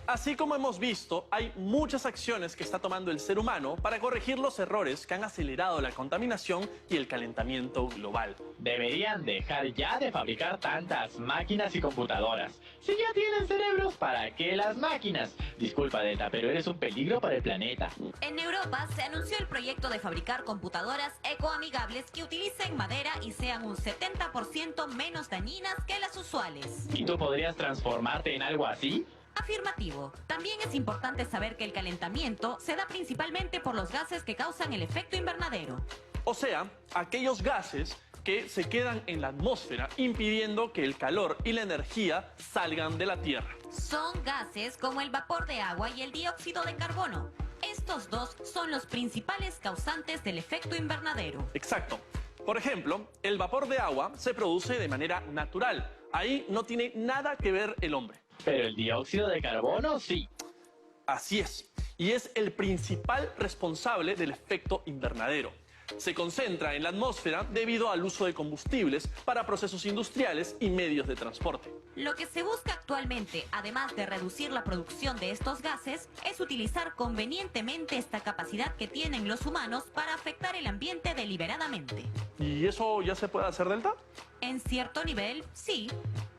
Así como hemos visto, hay muchas acciones que está tomando el ser humano para corregir los errores que han acelerado la contaminación y el calentamiento global. Deberían dejar ya de fabricar tantas máquinas y computadoras. Si ya tienen cerebros, ¿para qué las máquinas? Disculpa, Delta, pero eres un peligro para el planeta. En Europa se anunció el proyecto de fabricar computadoras ecoamigables que utilicen madera y sean un 70% menos dañinas que las usuales. ¿Y tú podrías transformarte en algo así? Afirmativo. También es importante saber que el calentamiento se da principalmente por los gases que causan el efecto invernadero. O sea, aquellos gases que se quedan en la atmósfera impidiendo que el calor y la energía salgan de la Tierra. Son gases como el vapor de agua y el dióxido de carbono. Estos dos son los principales causantes del efecto invernadero. Exacto. Por ejemplo, el vapor de agua se produce de manera natural. Ahí no tiene nada que ver el hombre. Pero el dióxido de carbono sí. Así es. Y es el principal responsable del efecto invernadero. Se concentra en la atmósfera debido al uso de combustibles para procesos industriales y medios de transporte. Lo que se busca actualmente, además de reducir la producción de estos gases, es utilizar convenientemente esta capacidad que tienen los humanos para afectar el ambiente deliberadamente. ¿Y eso ya se puede hacer, Delta? En cierto nivel, sí.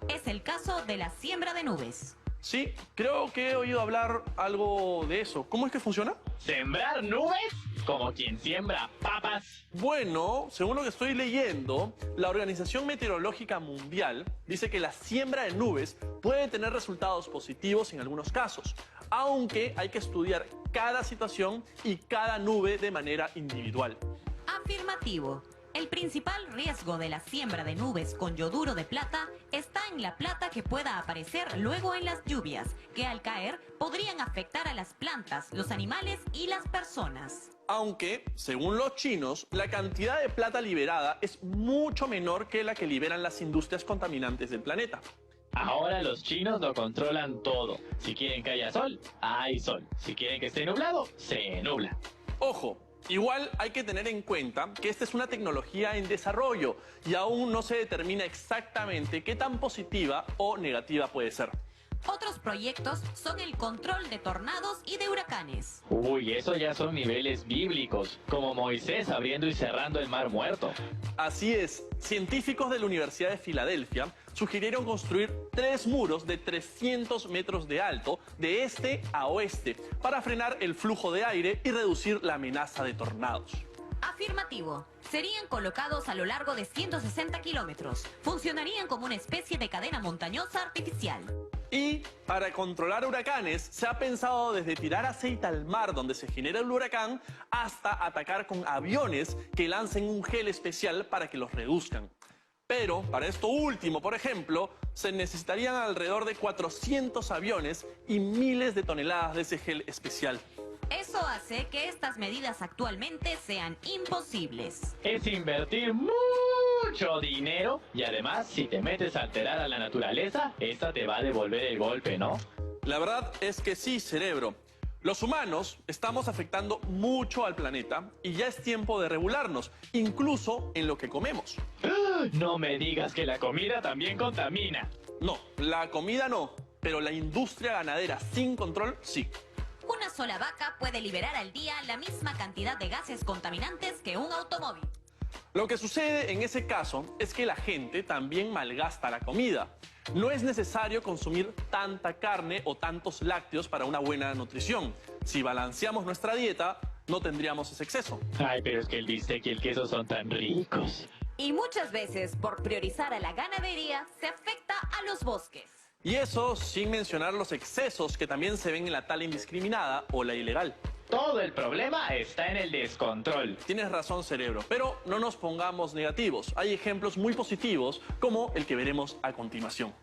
Es el caso de la siembra de nubes. Sí, creo que he oído hablar algo de eso. ¿Cómo es que funciona? ¿Sembrar nubes? Como quien siembra papas. Bueno, según lo que estoy leyendo, la Organización Meteorológica Mundial dice que la siembra de nubes puede tener resultados positivos en algunos casos, aunque hay que estudiar cada situación y cada nube de manera individual. Afirmativo. El principal riesgo de la siembra de nubes con yoduro de plata está en la plata que pueda aparecer luego en las lluvias, que al caer podrían afectar a las plantas, los animales y las personas. Aunque, según los chinos, la cantidad de plata liberada es mucho menor que la que liberan las industrias contaminantes del planeta. Ahora los chinos lo controlan todo. Si quieren que haya sol, hay sol. Si quieren que esté nublado, se nubla. Ojo. Igual hay que tener en cuenta que esta es una tecnología en desarrollo y aún no se determina exactamente qué tan positiva o negativa puede ser. Otros proyectos son el control de tornados y de huracanes. Uy, eso ya son niveles bíblicos, como Moisés abriendo y cerrando el Mar Muerto. Así es, científicos de la Universidad de Filadelfia sugirieron construir 3 muros de 300 metros de alto, de este a oeste, para frenar el flujo de aire y reducir la amenaza de tornados. Afirmativo. Serían colocados a lo largo de 160 kilómetros. Funcionarían como una especie de cadena montañosa artificial. Y para controlar huracanes se ha pensado desde tirar aceite al mar donde se genera el huracán hasta atacar con aviones que lancen un gel especial para que los reduzcan. Pero para esto último, por ejemplo, se necesitarían alrededor de 400 aviones y miles de toneladas de ese gel especial. Eso hace que estas medidas actualmente sean imposibles. Es invertir mucho dinero y además si te metes a alterar a la naturaleza, esta te va a devolver el golpe, ¿no? La verdad es que sí, cerebro. Los humanos estamos afectando mucho al planeta y ya es tiempo de regularnos, incluso en lo que comemos. No me digas que la comida también contamina. No, la comida no, pero la industria ganadera sin control sí. Una sola vaca puede liberar al día la misma cantidad de gases contaminantes que un automóvil. Lo que sucede en ese caso es que la gente también malgasta la comida. No es necesario consumir tanta carne o tantos lácteos para una buena nutrición. Si balanceamos nuestra dieta, no tendríamos ese exceso. Ay, pero es que el bistec y el queso son tan ricos. Y muchas veces, por priorizar a la ganadería, se afecta a los bosques. Y eso sin mencionar los excesos que también se ven en la tala indiscriminada o la ilegal. Todo el problema está en el descontrol. Tienes razón, cerebro, pero no nos pongamos negativos. Hay ejemplos muy positivos, como el que veremos a continuación.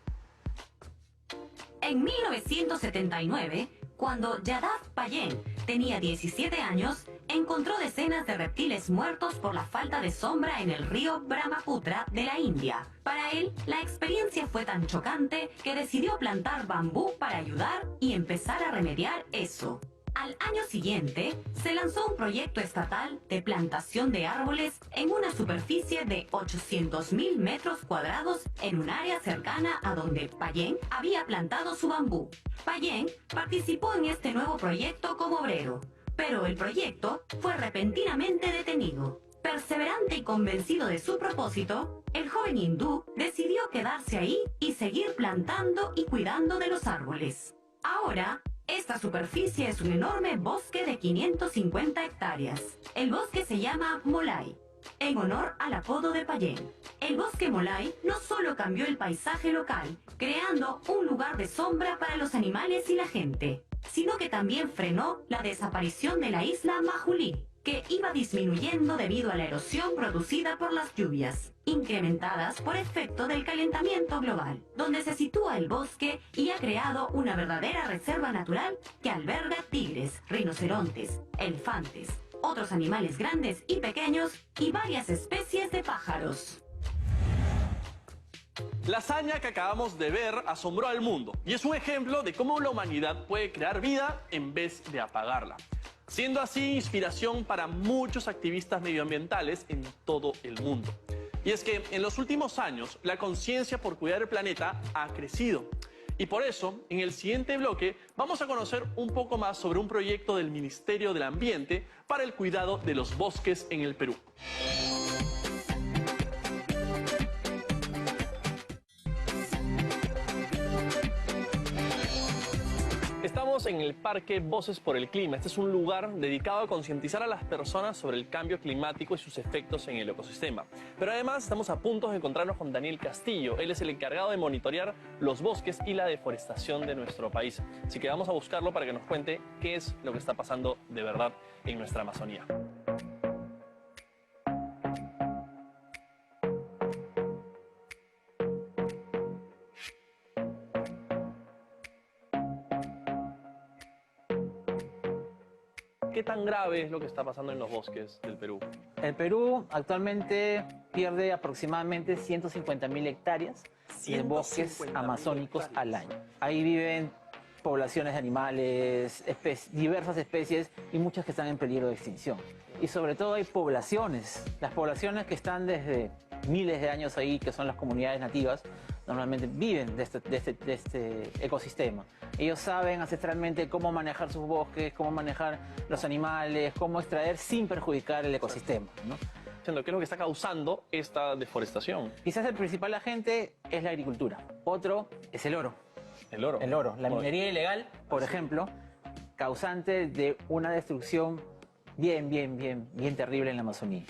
En 1979, cuando Yadav Payén tenía 17 años, encontró decenas de reptiles muertos por la falta de sombra en el río Brahmaputra de la India. Para él, la experiencia fue tan chocante que decidió plantar bambú para ayudar y empezar a remediar eso. Al año siguiente, se lanzó un proyecto estatal de plantación de árboles en una superficie de 800.000 metros cuadrados en un área cercana a donde Payén había plantado su bambú. Payén participó en este nuevo proyecto como obrero, pero el proyecto fue repentinamente detenido. Perseverante y convencido de su propósito, el joven hindú decidió quedarse ahí y seguir plantando y cuidando de los árboles. Ahora, esta superficie es un enorme bosque de 550 hectáreas. El bosque se llama Molai, en honor al apodo de Payén. El bosque Molai no solo cambió el paisaje local, creando un lugar de sombra para los animales y la gente, sino que también frenó la desaparición de la isla Majuli, que iba disminuyendo debido a la erosión producida por las lluvias, incrementadas por efecto del calentamiento global, donde se sitúa el bosque y ha creado una verdadera reserva natural que alberga tigres, rinocerontes, elefantes, otros animales grandes y pequeños y varias especies de pájaros. La hazaña que acabamos de ver asombró al mundo y es un ejemplo de cómo la humanidad puede crear vida en vez de apagarla, siendo así inspiración para muchos activistas medioambientales en todo el mundo. Y es que en los últimos años la conciencia por cuidar el planeta ha crecido. Y por eso, en el siguiente bloque, vamos a conocer un poco más sobre un proyecto del Ministerio del Ambiente para el cuidado de los bosques en el Perú. Estamos en el Parque Voces por el Clima. Este es un lugar dedicado a concientizar a las personas sobre el cambio climático y sus efectos en el ecosistema. Pero además estamos a punto de encontrarnos con Daniel Castillo. Él es el encargado de monitorear los bosques y la deforestación de nuestro país. Así que vamos a buscarlo para que nos cuente qué es lo que está pasando de verdad en nuestra Amazonía. ¿Qué tan grave es lo que está pasando en los bosques del Perú? El Perú actualmente pierde aproximadamente 150.000 hectáreas de bosques amazónicos al año. Ahí viven poblaciones de animales, diversas especies y muchas que están en peligro de extinción. Y sobre todo hay poblaciones, las poblaciones que están desde miles de años ahí, que son las comunidades nativas, normalmente viven de este ecosistema. Ellos saben ancestralmente cómo manejar sus bosques, cómo manejar los animales, cómo extraer sin perjudicar el ecosistema, ¿no? ¿Qué es lo que está causando esta deforestación? Quizás el principal agente es la agricultura. Otro es el oro. ¿El oro? El oro. La minería ilegal, por ejemplo, causante de una destrucción bien terrible en la Amazonía.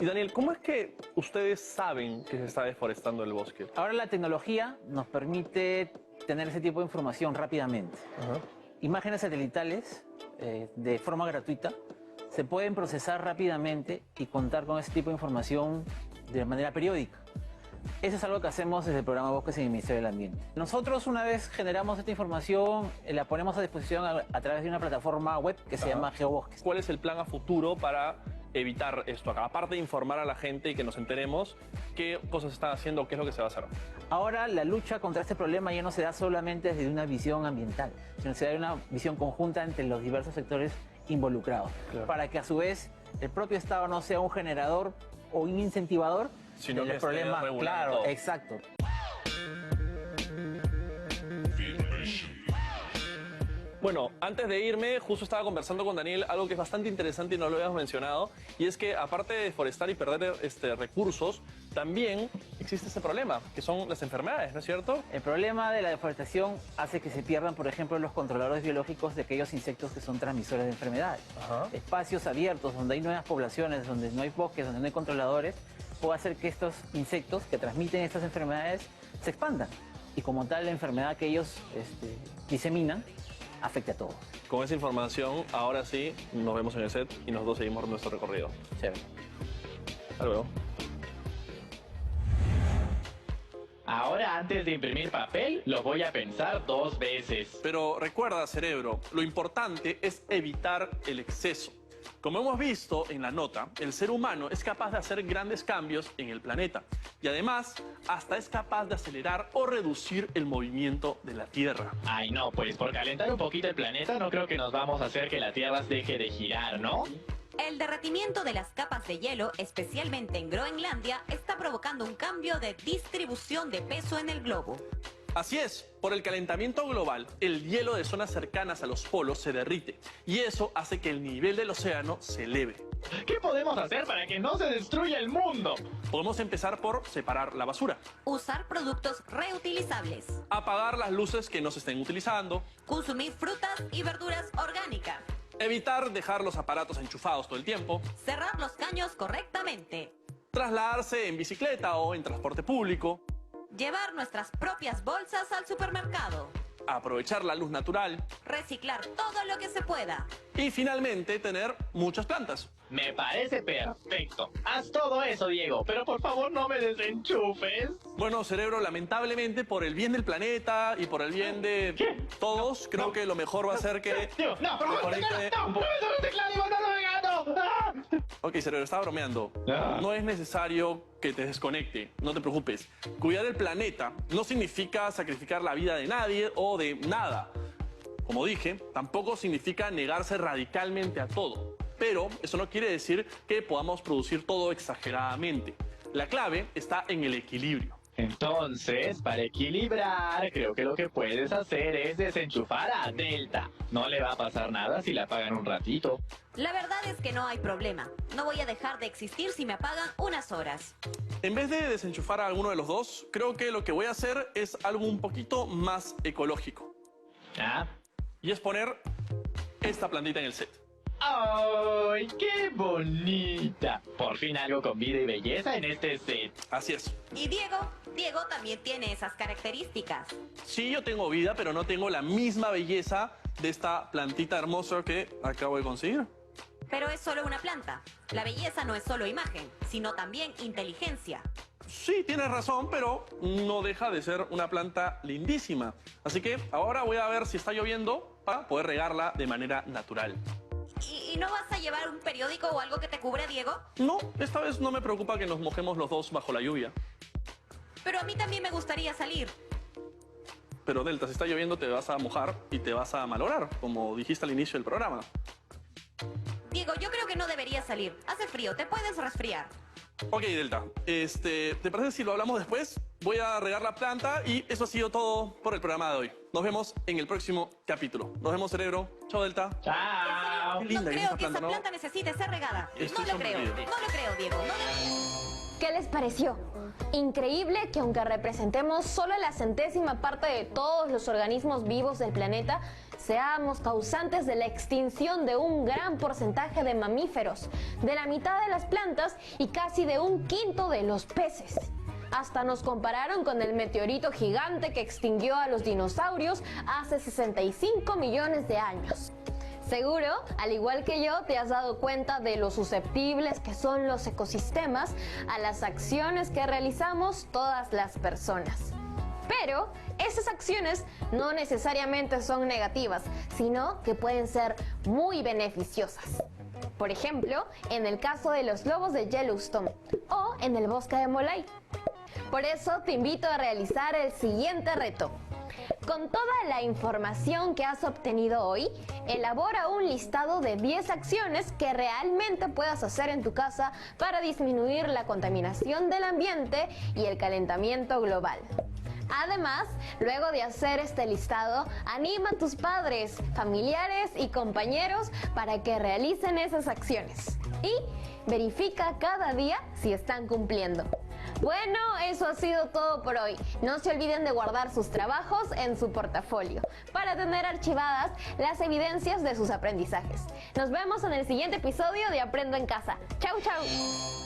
Y Daniel, ¿cómo es que ustedes saben que se está deforestando el bosque? Ahora la tecnología nos permite tener ese tipo de información rápidamente. Imágenes satelitales de forma gratuita se pueden procesar rápidamente y contar con ese tipo de información de manera periódica. Eso es algo que hacemos desde el programa Bosques en el Ministerio del Ambiente. Nosotros, una vez generamos esta información, la ponemos a disposición a través de una plataforma web que se llama GeoBosques. ¿Cuál es el plan a futuro para evitar esto acá? Aparte de informar a la gente y que nos enteremos qué cosas están haciendo, qué es lo que se va a hacer. Ahora la lucha contra este problema ya no se da solamente desde una visión ambiental, sino se da una visión conjunta entre los diversos sectores involucrados, para que a su vez el propio Estado no sea un generador o un incentivador Sino del que esté problema. regulando Claro, todo. exacto. Bueno, antes de irme, justo estaba conversando con Daniel algo que es bastante interesante y no lo habíamos mencionado, y es que aparte de deforestar y perder recursos, también existe ese problema, que son las enfermedades, ¿no es cierto? El problema de la deforestación hace que se pierdan, por ejemplo, los controladores biológicos de aquellos insectos que son transmisores de enfermedades. Espacios abiertos, donde hay nuevas poblaciones, donde no hay bosques, donde no hay controladores, puede hacer que estos insectos que transmiten estas enfermedades se expandan. Y como tal, la enfermedad que ellos diseminan afecte a todos. Con esa información, ahora sí, nos vemos en el set y nosotros seguimos nuestro recorrido. Chévere. Hasta luego. Ahora, antes de imprimir papel, lo voy a pensar 2 veces. Pero recuerda, cerebro, lo importante es evitar el exceso. Como hemos visto en la nota, el ser humano es capaz de hacer grandes cambios en el planeta y además hasta es capaz de acelerar o reducir el movimiento de la Tierra. Ay, no, pues por calentar un poquito el planeta no creo que nos vamos a hacer que la Tierra deje de girar, ¿no? El derretimiento de las capas de hielo, especialmente en Groenlandia, está provocando un cambio de distribución de peso en el globo. Así es, por el calentamiento global, el hielo de zonas cercanas a los polos se derrite y eso hace que el nivel del océano se eleve. ¿Qué podemos hacer para que no se destruya el mundo? Podemos empezar por separar la basura, Usar productos reutilizables. apagar las luces que no se estén utilizando, Consumir frutas y verduras orgánicas. evitar dejar los aparatos enchufados todo el tiempo, Cerrar los caños correctamente. trasladarse en bicicleta o en transporte público, Llevar nuestras propias bolsas al supermercado. aprovechar la luz natural Reciclar todo lo que se pueda. y finalmente tener muchas plantas. Me parece perfecto. Haz todo eso, Diego, pero por favor no me desenchufes. Bueno, cerebro, lamentablemente por el bien del planeta y por el bien de todos, creo que lo mejor va a ser que... Diego, no, por favor, desconecte no, un no, po- no, no, teclado, no lo gano. ¡Ah! Ok, cerebro, estaba bromeando. No es necesario que te desconecte, no te preocupes. Cuidar el planeta no significa sacrificar la vida de nadie o de nada. Como dije, tampoco significa negarse radicalmente a todo. Pero eso no quiere decir que podamos producir todo exageradamente. La clave está en el equilibrio. Entonces, para equilibrar, creo que lo que puedes hacer es desenchufar a Delta. No le va a pasar nada si la apagan un ratito. La verdad es que no hay problema. No voy a dejar de existir si me apagan unas horas. En vez de desenchufar a alguno de los dos, creo que lo que voy a hacer es algo un poquito más ecológico. Y es poner esta plantita en el set. ¡Ay, qué bonita! Por fin algo con vida y belleza en este set. Así es. ¿Y Diego también tiene esas características. Sí, yo tengo vida, pero no tengo la misma belleza de esta plantita hermosa que acabo de conseguir. Pero es solo una planta. La belleza no es solo imagen, sino también inteligencia. Sí, tienes razón, pero no deja de ser una planta lindísima. Así que ahora voy a ver si está lloviendo para poder regarla de manera natural. ¿Y no vas a llevar un periódico o algo que te cubra, Diego? No, esta vez no me preocupa que nos mojemos los dos bajo la lluvia. Pero a mí también me gustaría salir. Pero Delta, si está lloviendo te vas a mojar y te vas a malograr, como dijiste al inicio del programa. Diego, yo creo que no deberías salir. Hace frío, te puedes resfriar. Ok, Delta, ¿te parece si lo hablamos después? Voy a regar la planta y eso ha sido todo por el programa de hoy. Nos vemos en el próximo capítulo. Nos vemos, cerebro. Chao, Delta. Chao. Qué linda No que es creo esa que esa planta, ¿no? planta necesite ser regada. Estoy No lo creo, sorprendido. no lo creo, Diego. No. ¿Qué les pareció? Increíble que aunque representemos solo la centésima parte de todos los organismos vivos del planeta, seamos causantes de la extinción de un gran porcentaje de mamíferos, de la mitad de las plantas y casi de un quinto de los peces. Hasta nos compararon con el meteorito gigante que extinguió a los dinosaurios hace 65 millones de años. Seguro, al igual que yo, te has dado cuenta de lo susceptibles que son los ecosistemas a las acciones que realizamos todas las personas. Pero esas acciones no necesariamente son negativas, sino que pueden ser muy beneficiosas. Por ejemplo, en el caso de los lobos de Yellowstone o en el bosque de Molay. Por eso te invito a realizar el siguiente reto. Con toda la información que has obtenido hoy, elabora un listado de 10 acciones que realmente puedas hacer en tu casa para disminuir la contaminación del ambiente y el calentamiento global. Además, luego de hacer este listado, anima a tus padres, familiares y compañeros para que realicen esas acciones. Y verifica cada día si están cumpliendo. Bueno, eso ha sido todo por hoy. No se olviden de guardar sus trabajos en su portafolio para tener archivadas las evidencias de sus aprendizajes. Nos vemos en el siguiente episodio de Aprendo en Casa. ¡Chau, chau!